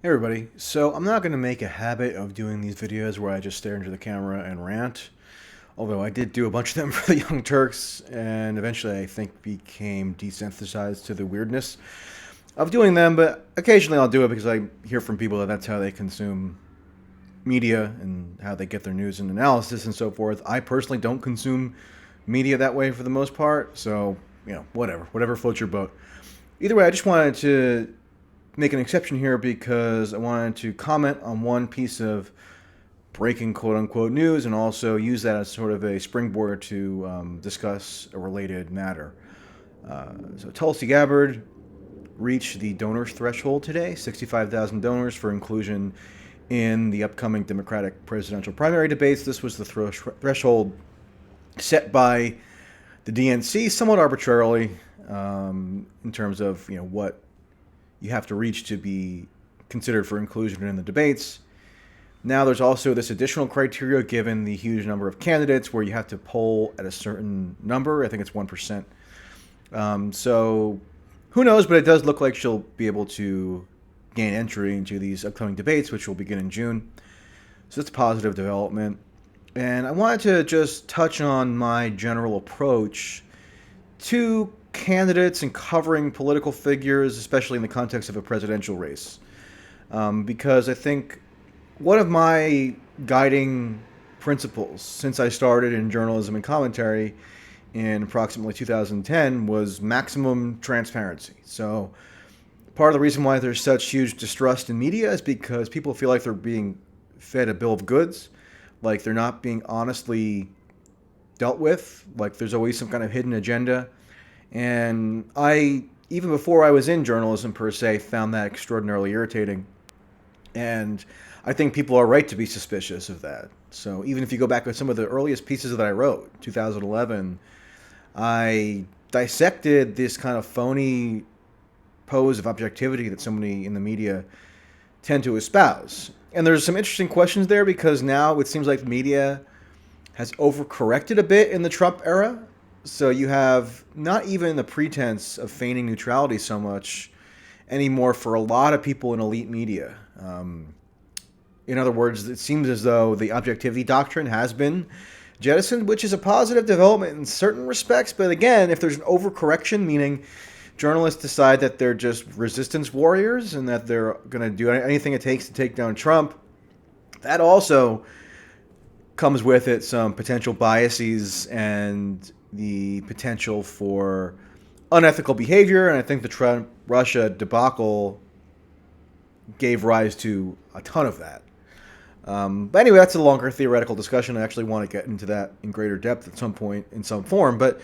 Hey everybody, so I'm not going to make a habit of doing these videos where I just stare into the camera and rant, although I did do a bunch of them for the Young Turks, and eventually I think became desensitized to the weirdness of doing them, but occasionally I'll do it because I hear from people that that's how they consume media and how they get their news and analysis and so forth. I personally don't consume media that way for the most part, so, whatever floats your boat. Either way, I just wanted to make an exception here because I wanted to comment on one piece of breaking quote unquote news and also use that as sort of a springboard to discuss a related matter. So, Tulsi Gabbard reached the donors threshold today, 65,000 donors for inclusion in the upcoming Democratic presidential primary debates. This was the threshold set by the DNC somewhat arbitrarily in terms of what you have to reach to be considered for inclusion in the debates. Now there's also this additional criteria given the huge number of candidates where you have to poll at a certain number. I think it's 1%. So who knows, but it does look like she'll be able to gain entry into these upcoming debates, which will begin in June. So that's a positive development. And I wanted to just touch on my general approach to candidates and covering political figures, especially in the context of a presidential race. Because I think one of my guiding principles since I started in journalism and commentary in approximately 2010 was maximum transparency. So part of the reason why there's such huge distrust in media is because people feel like they're being fed a bill of goods, like they're not being honestly dealt with, like there's always some kind of hidden agenda. And I, even before I was in journalism per se, found that extraordinarily irritating. And I think people are right to be suspicious of that. So even if you go back to some of the earliest pieces that I wrote, 2011, I dissected this kind of phony pose of objectivity that so many in the media tend to espouse. And there's some interesting questions there because now it seems like the media has overcorrected a bit in the Trump era. So you have not even the pretense of feigning neutrality so much anymore for a lot of people in elite media. In other words, it seems as though the objectivity doctrine has been jettisoned, which is a positive development in certain respects. But again, if there's an overcorrection, meaning journalists decide that they're just resistance warriors and that they're going to do anything it takes to take down Trump, that also comes with it some potential biases and the potential for unethical behavior. And I think the Trump-Russia debacle gave rise to a ton of that. But anyway, that's a longer theoretical discussion. I actually want to get into that in greater depth at some point in some form. But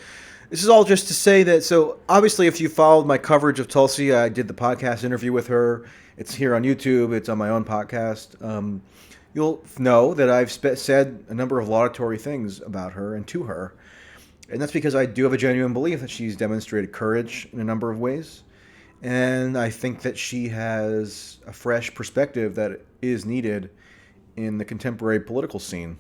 this is all just to say that, so obviously if you followed my coverage of Tulsi, I did the podcast interview with her. It's here on YouTube. It's on my own podcast. You'll know that I've said a number of laudatory things about her and to her. And that's because I do have a genuine belief that she's demonstrated courage in a number of ways. And I think that she has a fresh perspective that is needed in the contemporary political scene.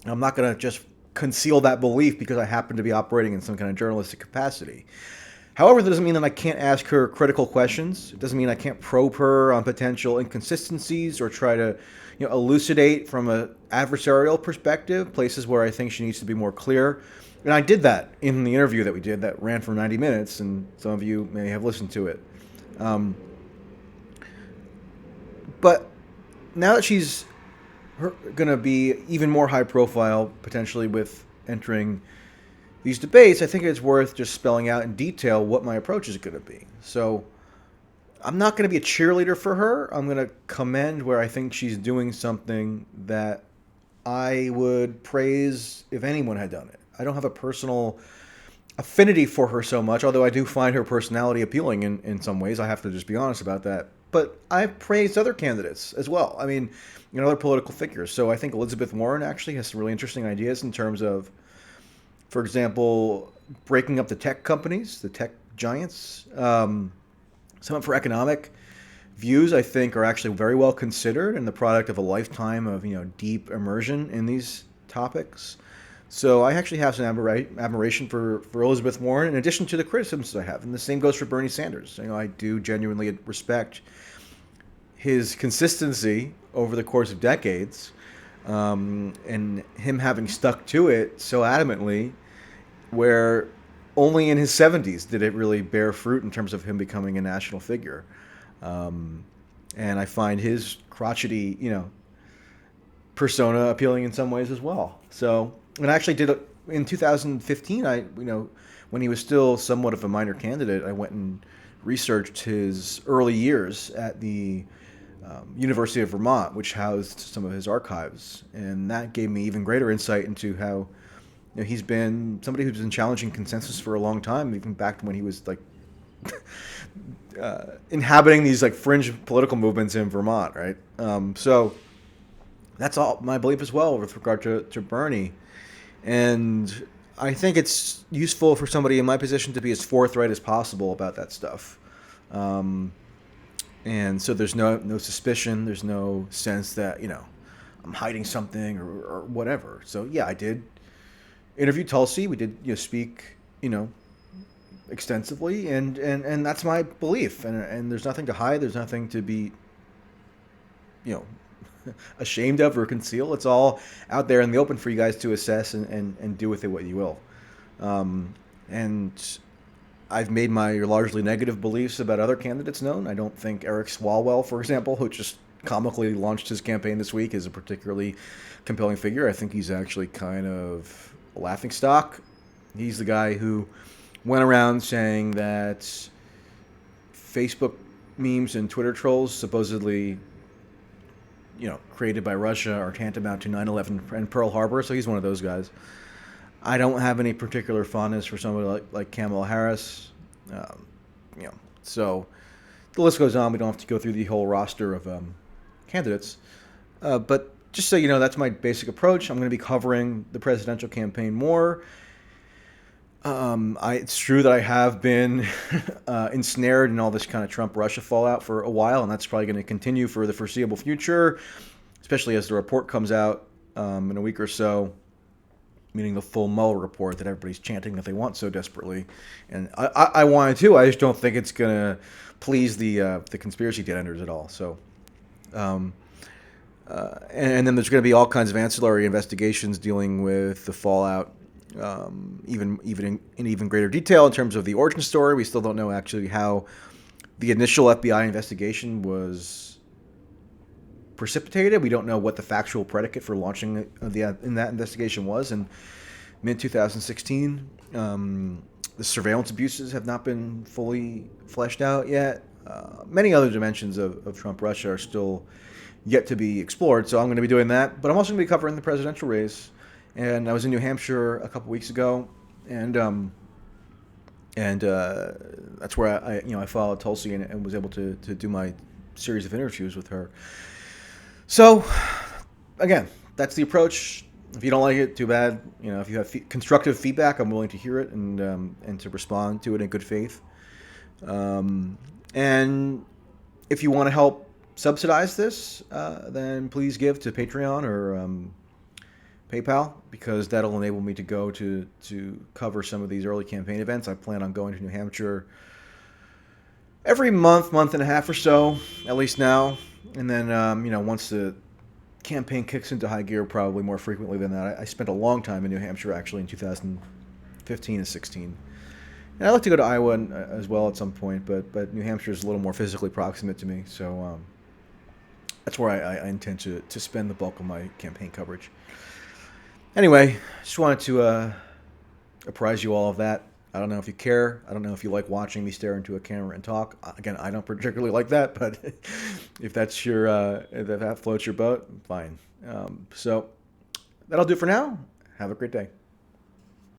I'm not going to just conceal that belief because I happen to be operating in some kind of journalistic capacity. However, that doesn't mean that I can't ask her critical questions. It doesn't mean I can't probe her on potential inconsistencies or try to elucidate from an adversarial perspective places where I think she needs to be more clear. And I did that in the interview that we did that ran for 90 minutes, and some of you may have listened to it. But now that she's going to be even more high profile, potentially with entering these debates, I think it's worth just spelling out in detail what my approach is going to be. So I'm not going to be a cheerleader for her. I'm going to commend where I think she's doing something that I would praise if anyone had done it. I don't have a personal affinity for her so much, although I do find her personality appealing in some ways. I have to just be honest about that. But I've praised other candidates as well. I mean, other political figures. So I think Elizabeth Warren actually has some really interesting ideas in terms of, for example, breaking up the tech companies, the tech giants. Some of her economic views, I think, are actually very well considered and the product of a lifetime of deep immersion in these topics. So I actually have some admiration for Elizabeth Warren, in addition to the criticisms I have. And the same goes for Bernie Sanders. I do genuinely respect his consistency over the course of decades, and him having stuck to it so adamantly, where only in his 70s did it really bear fruit in terms of him becoming a national figure. And I find his crotchety, persona appealing in some ways as well. So, and I actually did it in 2015. When he was still somewhat of a minor candidate, I went and researched his early years at the University of Vermont, which housed some of his archives, and that gave me even greater insight into how he's been somebody who's been challenging consensus for a long time, even back to when he was like inhabiting these like fringe political movements in Vermont, right? So that's all my belief as well with regard to Bernie. And I think it's useful for somebody in my position to be as forthright as possible about that stuff. And so there's no suspicion, there's no sense that, I'm hiding something or whatever. So yeah, I did interview Tulsi. We did speak, extensively, and that's my belief. And there's nothing to hide. There's nothing to be, ashamed of or conceal. It's all out there in the open for you guys to assess and do with it what you will. And I've made my largely negative beliefs about other candidates known. I don't think Eric Swalwell, for example, who just comically launched his campaign this week, is a particularly compelling figure. I think he's actually kind of a laughingstock. He's the guy who went around saying that Facebook memes and Twitter trolls supposedly, created by Russia are tantamount to 9/11 and Pearl Harbor. So he's one of those guys. I don't have any particular fondness for somebody like Kamala Harris. So the list goes on. We don't have to go through the whole roster of candidates. But just so you know, that's my basic approach. I'm going to be covering the presidential campaign more. It's true that I have been ensnared in all this kind of Trump-Russia fallout for a while, and that's probably going to continue for the foreseeable future, especially as the report comes out in a week or so, meaning the full Mueller report that everybody's chanting that they want so desperately. And I want it too. I just don't think it's going to please the conspiracy tenders at all. So, and then there's going to be all kinds of ancillary investigations dealing with the fallout, even in even greater detail in terms of the origin story. We still don't know actually how the initial FBI investigation was precipitated. We don't know what the factual predicate for launching in that investigation was in mid-2016. The surveillance abuses have not been fully fleshed out yet. Many other dimensions of Trump-Russia are still yet to be explored, so I'm going to be doing that. But I'm also going to be covering the presidential race. And I was in New Hampshire a couple weeks ago, and that's where I followed Tulsi and was able to do my series of interviews with her. So, again, that's the approach. If you don't like it, too bad. If you have constructive feedback, I'm willing to hear it and to respond to it in good faith. And if you want to help subsidize this, then please give to Patreon or PayPal, because that'll enable me to go to cover some of these early campaign events. I plan on going to New Hampshire every month and a half or so, at least now. And then, once the campaign kicks into high gear, probably more frequently than that. I spent a long time in New Hampshire, actually, in 2015 and 16. And I'd like to go to Iowa as well at some point, but New Hampshire is a little more physically proximate to me. So that's where I intend to spend the bulk of my campaign coverage. Anyway, just wanted to apprise you all of that. I don't know if you care. I don't know if you like watching me stare into a camera and talk. Again, I don't particularly like that, but if that's if that floats your boat, fine. So that'll do it for now. Have a great day.